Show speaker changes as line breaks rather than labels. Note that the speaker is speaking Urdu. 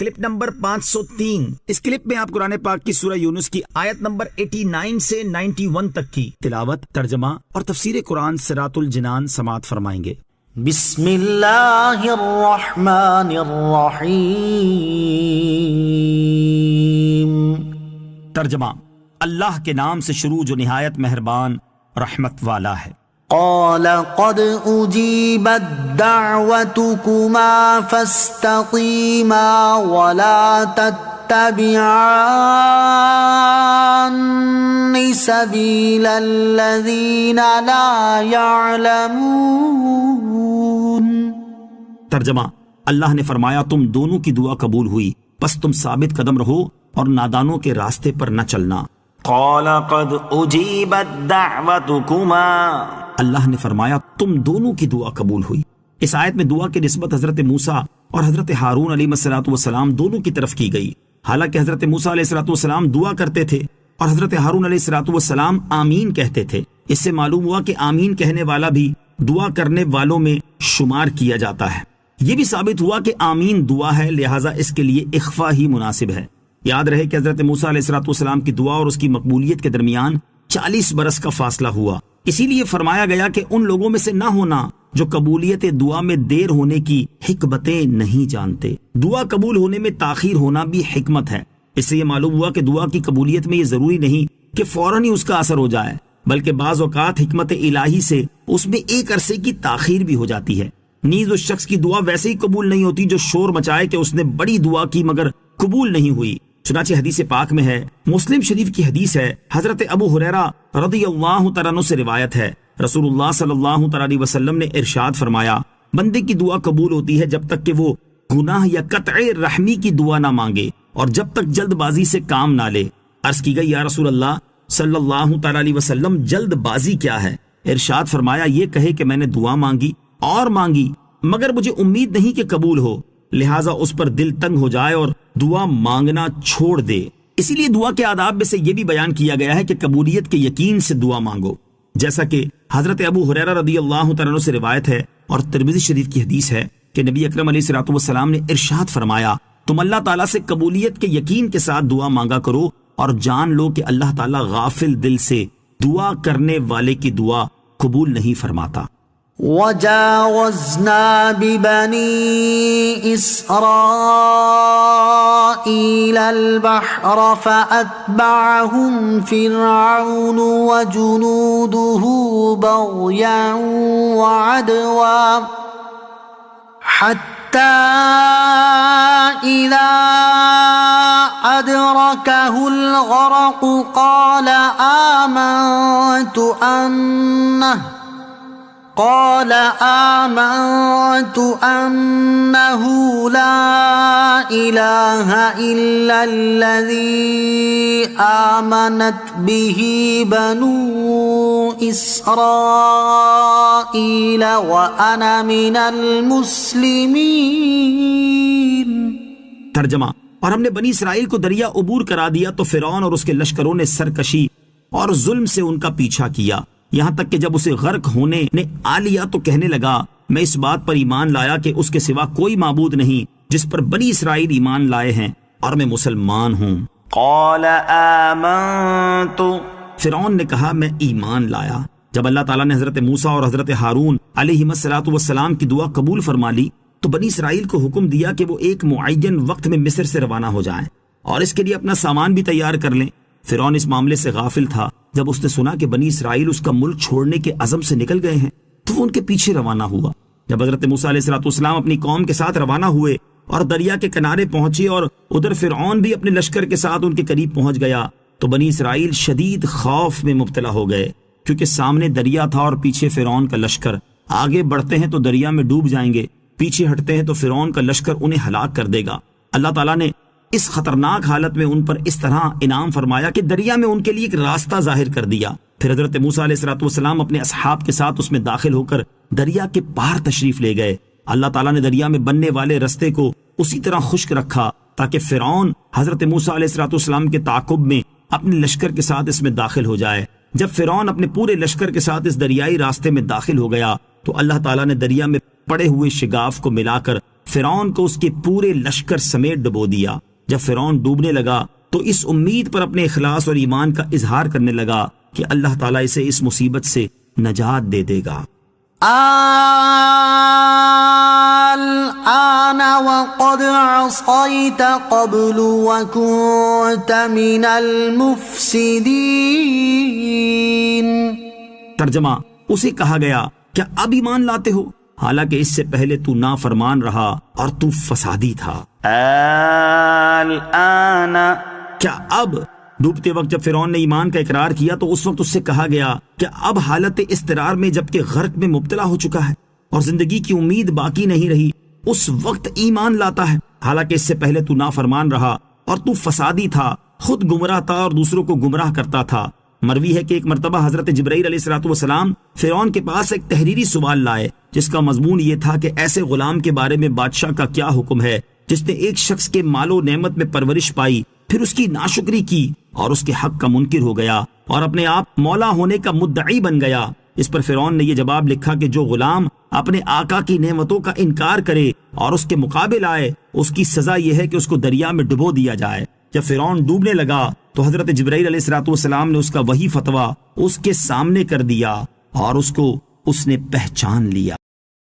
Clip number 503۔ اس کلپ میں آپ قرآن پاک کی سورہ یونس کی آیت نمبر 89 سے 91 تک کی تلاوت، ترجمہ اور تفسیر قرآن صراط الجنان سماعت فرمائیں گے۔
بسم اللہ الرحمن الرحیم۔
ترجمہ، اللہ کے نام سے شروع جو نہایت مہربان رحمت والا ہے۔
قال قد اجیبت دعوتکما فاستقیما ولا تتبعان سبیل الذین لا یعلمون۔
ترجمہ، اللہ نے فرمایا تم دونوں کی دعا قبول ہوئی، پس تم ثابت قدم رہو اور نادانوں کے راستے پر نہ چلنا۔
قال قد اجیبت دعوتکما،
اللہ نے فرمایا تم دونوں کی دعا قبول ہوئی۔ اس آیت میں دعا کی نسبت حضرت موسیٰ اور حضرت ہارون علیہ السلام دونوں کی طرف کی گئی۔ حالانکہ حضرت موسیٰ علیہ السلام دعا کرتے تھے اور حضرت ہارون علیہ السلام آمین کہتے تھے۔ اس سے معلوم ہوا کہ آمین کہنے والا بھی دعا کرنے والوں میں شمار کیا جاتا ہے۔ یہ بھی ثابت ہوا کہ آمین دعا ہے، لہٰذا اس کے لیے اخفا ہی مناسب ہے۔ یاد رہے کہ حضرت موسیٰ علیہ السلام کی دعا اور اس کی مقبولیت کے درمیان 40 برس کا فاصلہ ہوا۔ اسی لیے فرمایا گیا کہ ان لوگوں میں سے نہ ہونا جو قبولیت دعا میں دیر ہونے کی حکمتیں نہیں جانتے۔ دعا قبول ہونے میں تاخیر ہونا بھی حکمت ہے۔ اس سے یہ معلوم ہوا کہ دعا کی قبولیت میں یہ ضروری نہیں کہ فوراً ہی اس کا اثر ہو جائے، بلکہ بعض اوقات حکمت الہی سے اس میں ایک عرصے کی تاخیر بھی ہو جاتی ہے۔ نیز اس شخص کی دعا ویسے ہی قبول نہیں ہوتی جو شور مچائے کہ اس نے بڑی دعا کی مگر قبول نہیں ہوئی۔ چنانچہ حدیث پاک میں ہے، مسلم شریف کی حدیث ہے، حضرت ابو ہریرہ رضی اللہ تعالیٰ عنہ سے روایت ہے، رسول اللہ صلی اللہ تعالیٰ علیہ وسلم نے ارشاد فرمایا، بندے کی دعا قبول ہوتی ہے جب تک کہ وہ گناہ یا قطع رحمی کی دعا نہ مانگے اور جب تک جلد بازی سے کام نہ لے۔ عرض کی گئی، یا رسول اللہ صلی اللہ تعالیٰ علیہ وسلم جلد بازی کیا ہے؟ ارشاد فرمایا، یہ کہے کہ میں نے دعا مانگی اور مانگی مگر مجھے امید نہیں کہ قبول ہو، لہٰذا اس پر دل تنگ ہو جائے اور دعا مانگنا چھوڑ دے۔ اسی لیے دعا کے آداب میں سے یہ بھی بیان کیا گیا ہے کہ قبولیت کے یقین سے دعا مانگو، جیسا کہ حضرت ابو ہریرہ رضی اللہ تعالیٰ عنہ سے روایت ہے اور ترمذی شریف کی حدیث ہے کہ نبی اکرم علیہ السلام نے ارشاد فرمایا، تم اللہ تعالیٰ سے قبولیت کے یقین کے ساتھ دعا مانگا کرو اور جان لو کہ اللہ تعالیٰ غافل دل سے دعا کرنے والے کی دعا قبول نہیں فرماتا۔
وجاوزنا ببني إسرائيل البحر فأتبعهم فرعون وجنوده بغيا وعدوا حتى إذا أدركه الغرق قال آمنت أنه لا إله إلا الذي آمنت به بنو إسرائيل وأنا من المسلمين۔
ترجمہ، اور ہم نے بنی اسرائیل کو دریا عبور کرا دیا تو فرعون اور اس کے لشکروں نے سرکشی اور ظلم سے ان کا پیچھا کیا، یہاں تک کہ جب اسے غرق ہونے نے آ لیا تو کہنے لگا، میں اس بات پر ایمان لایا کہ اس کے سوا کوئی معبود نہیں جس پر بنی اسرائیل ایمان لائے ہیں اور میں مسلمان ہوں۔
قال آمنت،
فرعون نے کہا میں ایمان لایا۔ جب اللہ تعالیٰ نے حضرت موسیٰ اور حضرت ہارون علیہ السلام کی دعا قبول فرما لی تو بنی اسرائیل کو حکم دیا کہ وہ ایک معین وقت میں مصر سے روانہ ہو جائیں اور اس کے لیے اپنا سامان بھی تیار کر لیں۔ فرعون اس معاملے سے غافل تھا۔ جب اس نے سنا کہ بنی اسرائیل اس کا ملک چھوڑنے کے عزم سے نکل گئے ہیں تو وہ ان کے پیچھے روانہ ہوا۔ جب حضرت موسیٰ علیہ السلام اپنی قوم کے ساتھ روانہ ہوئے اور دریا کے کنارے پہنچے اور ادھر فرعون بھی اپنے لشکر کے ساتھ ان کے قریب پہنچ گیا تو بنی اسرائیل شدید خوف میں مبتلا ہو گئے، کیونکہ سامنے دریا تھا اور پیچھے فرعون کا لشکر۔ آگے بڑھتے ہیں تو دریا میں ڈوب جائیں گے، پیچھے ہٹتے ہیں تو فرعون کا لشکر انہیں ہلاک کر دے گا۔ اللہ تعالیٰ نے اس خطرناک حالت میں ان پر اس طرح انعام فرمایا کہ دریا میں ان کے لیے ایک راستہ ظاہر کر دیا۔ پھر حضرت موسیٰ علیہ السلام اپنے اصحاب کے ساتھ اس میں داخل ہو کر دریا کے پار تشریف لے گئے۔ اللہ تعالیٰ نے دریا میں بننے والے رستے کو اسی طرح خشک رکھا تاکہ فرعون حضرت موسیٰ علیہ السلام کے تعاقب میں اپنے لشکر کے ساتھ اس میں داخل ہو جائے۔ جب فرعون اپنے پورے لشکر کے ساتھ اس دریائی راستے میں داخل ہو گیا تو اللہ تعالیٰ نے دریا میں پڑے ہوئے شگاف کو ملا کر فرعون کو اس کے پورے لشکر سمیت ڈبو دیا۔ جب فرعون ڈوبنے لگا تو اس امید پر اپنے اخلاص اور ایمان کا اظہار کرنے لگا کہ اللہ تعالیٰ اسے اس مصیبت سے نجات دے دے گا۔
الآن وقد عصيت قبل وكنت من المفسدين۔
ترجمہ،
اسے کہا گیا کیا اب ایمان لاتے ہو، حالانکہ اس سے پہلے تو نافرمان رہا اور تو فسادی تھا۔
الآن،
کیا اب؟ ڈوبتے وقت جب فرعون نے ایمان کا اقرار کیا تو اس وقت اس سے کہا گیا کہ اب حالت اضطرار میں جبکہ غرق میں مبتلا ہو چکا ہے اور زندگی کی امید باقی نہیں رہی، اس وقت ایمان لاتا ہے، حالانکہ اس سے پہلے تو نافرمان رہا اور تو فسادی تھا، خود گمراہ تھا اور دوسروں کو گمراہ کرتا تھا۔ مروی ہے کہ ایک مرتبہ حضرت جبرائیل علیہ السلام فرعون کے پاس ایک تحریری سوال لائے جس کا مضمون یہ تھا کہ ایسے غلام کے بارے میں بادشاہ کا کیا حکم ہے جس نے ایک شخص کے مال و نعمت میں پرورش پائی، پھر اس کی ناشکری کی اور اس کے حق کا منکر ہو گیا اور اپنے آپ مولا ہونے کا مدعی بن گیا۔ اس پر فرعون نے یہ جواب لکھا کہ جو غلام اپنے آقا کی نعمتوں کا انکار کرے اور اس کے مقابل آئے، اس کی سزا یہ ہے کہ اس کو دریا میں ڈبو دیا جائے۔ جب فرعون ڈوبنے لگا تو حضرت جبرائیل علیہ السلام نے اس کا وہی فتویٰ اس کے سامنے کر دیا اور اس کو اس نے پہچان لیا۔